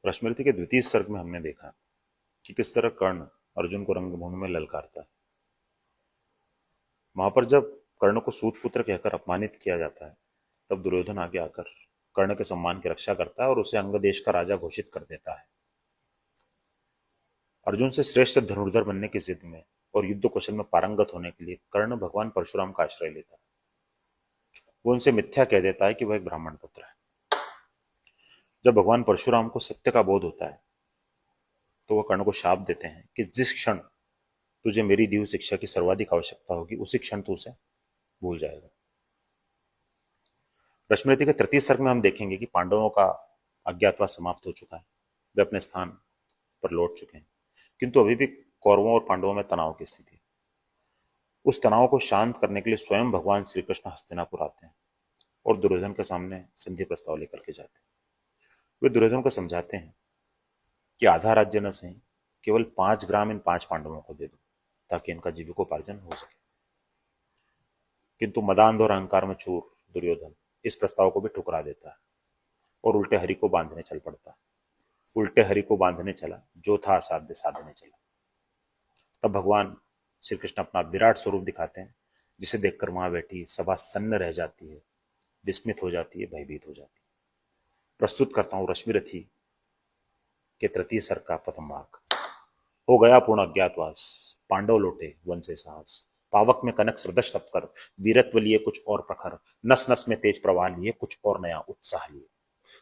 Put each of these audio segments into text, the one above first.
रश्मिरथी के द्वितीय सर्ग में हमने देखा कि किस तरह कर्ण अर्जुन को रंगभूमि में ललकारता है। वहां पर जब कर्ण को सूत पुत्र कहकर अपमानित किया जाता है, तब दुर्योधन आगे आकर कर्ण के सम्मान की रक्षा करता है और उसे अंग देश का राजा घोषित कर देता है। अर्जुन से श्रेष्ठ धनुर्धर बनने की जिद में और युद्ध कौशल में पारंगत होने के लिए कर्ण भगवान परशुराम का आश्रय लेता है। वो उनसे मिथ्या कह देता है कि वह एक ब्राह्मण पुत्र है। जब भगवान परशुराम को सत्य का बोध होता है, तो वह कर्ण को शाप देते हैं कि जिस क्षण तुझे मेरी दी हुई शिक्षा की सर्वाधिक आवश्यकता होगी, उसी क्षण तू उसे भूल जाएगा। रश्मिरथी के तृतीय सर्ग में हम देखेंगे कि पांडवों का अज्ञातवास समाप्त हो चुका है। वे अपने स्थान पर लौट चुके हैं, किंतु अभी भी कौरवों और पांडवों में तनाव की स्थिति है। उस तनाव को शांत करने के लिए स्वयं भगवान श्री कृष्ण हस्तिनापुर आते हैं और दुर्योधन के सामने संधि प्रस्ताव लेकर के जाते हैं। वे दुर्योधन को समझाते हैं कि आधा राज्य न सही, केवल 5 ग्राम इन 5 पांडवों को दे दो ताकि इनका जीविकोपार्जन हो सके। किंतु मदांध और अहंकार में चूर दुर्योधन इस प्रस्ताव को भी ठुकरा देता है और उल्टे हरि को बांधने चल पड़ता है। उल्टे हरि को बांधने चला, जो था असाध्य साधने चला। तब भगवान श्री कृष्ण अपना विराट स्वरूप दिखाते हैं, जिसे देखकर वहां बैठी सभा सन्न रह जाती है, विस्मित हो जाती है, भयभीत हो जाती है। प्रस्तुत करता हूं रश्मिरथी के तृतीय सर्ग का प्रथम भाग। हो गया पूर्ण अज्ञातवास, पांडव लौटे वन से साहस। पावक में कनक सदृश तप कर, वीरत्व लिए कुछ और प्रखर। नस नस में तेज प्रवाह लिए, कुछ और नया उत्साह लिए।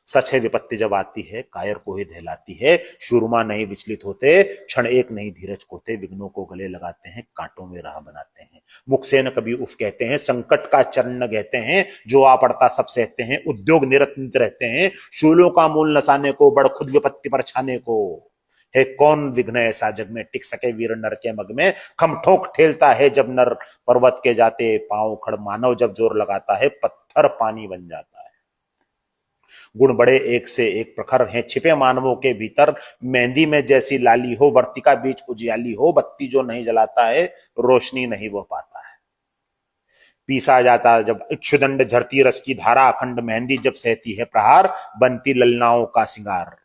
सच है विपत्ति जब आती है, कायर को ही दहलाती है। शूरमा नहीं विचलित होते, क्षण एक नहीं धीरज खोते। विघ्नों को गले लगाते हैं, कांटों में राह बनाते हैं। मुख से न कभी उफ कहते हैं, संकट का चरण न कहते हैं। जो आ पड़ता सब सहते हैं, उद्योग निरंतर रहते हैं। शूलों का मूल नसाने को, बड़ खुद विपत्ति पर छाने को। है कौन विघ्न ऐसा जग में, टिक सके वीर नर के मग में। खम ठोक ठेलता है जब नर पर्वत के जाते। पांव खड़ मानव जब जोर लगाता है, पत्थर पानी बन जाता है। गुण बड़े एक से एक प्रखर हैं, छिपे मानवों के भीतर। मेहंदी में जैसी लाली हो, वर्तिका बीच उजियाली हो। बत्ती जो नहीं जलाता है, रोशनी नहीं वो पाता है। पीसा जाता जब इक्षुदंड, झरती रस की धारा। अखंड मेहंदी जब सहती है प्रहार, बनती ललनाओं का सिंगार।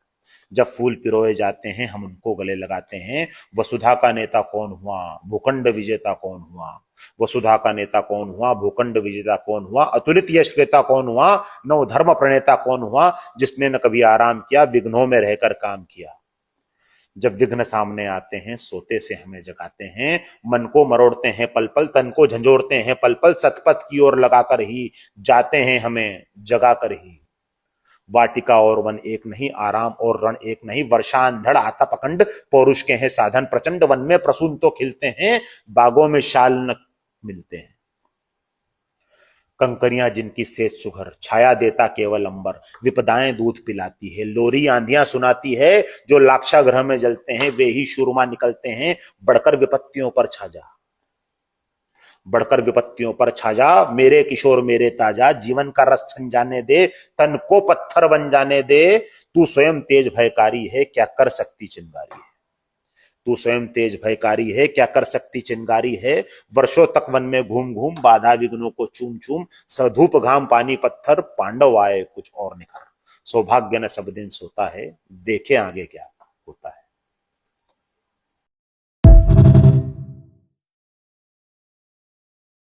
जब फूल पिरोए जाते हैं, हम उनको गले लगाते हैं। वसुधा का नेता कौन हुआ, भूखंड विजेता कौन हुआ। वसुधा का नेता कौन हुआ, भूखंड विजेता कौन हुआ। अतुलित यश क्रेता कौन हुआ, नव धर्म प्रणेता कौन हुआ। जिसने न कभी आराम किया, विघ्नों में रहकर काम किया। जब विघ्न सामने आते हैं, सोते से हमें जगाते हैं। मन को मरोड़ते हैं पल पल, तन को झंझोड़ते हैं पल पल। सतपथ की ओर लगाकर ही जाते हैं, हमें जगाकर ही। वाटिका और वन एक नहीं, आराम और रण एक नहीं। वर्षा अंधड़ आता पखंड, पौरुष के हैं साधन प्रचंड। वन में प्रसून तो खिलते हैं, बागों में शाल न मिलते हैं। कंकरियां जिनकी सेज सुघर, छाया देता केवल अंबर। विपदाएं दूध पिलाती है, लोरी आंधियां सुनाती है। जो लाक्षागृह में जलते हैं, वे ही शूरमा निकलते हैं। बढ़कर विपत्तियों पर छा जा, बढ़कर विपत्तियों पर छा जा। मेरे किशोर मेरे ताजा, जीवन का रस छन जाने दे। तन को पत्थर बन जाने दे। तू स्वयं तेज भयकारी है, क्या कर सकती चिंगारी है। तू स्वयं तेज भयकारी है, क्या कर सकती चिंगारी है। वर्षों तक वन में घूम घूम, बाधा विघ्नों को चूम चूम। सधूप घाम पानी पत्थर, पांडव आए कुछ और निखर। सौभाग्य न सब दिन सोता है, देखे आगे क्या होता है।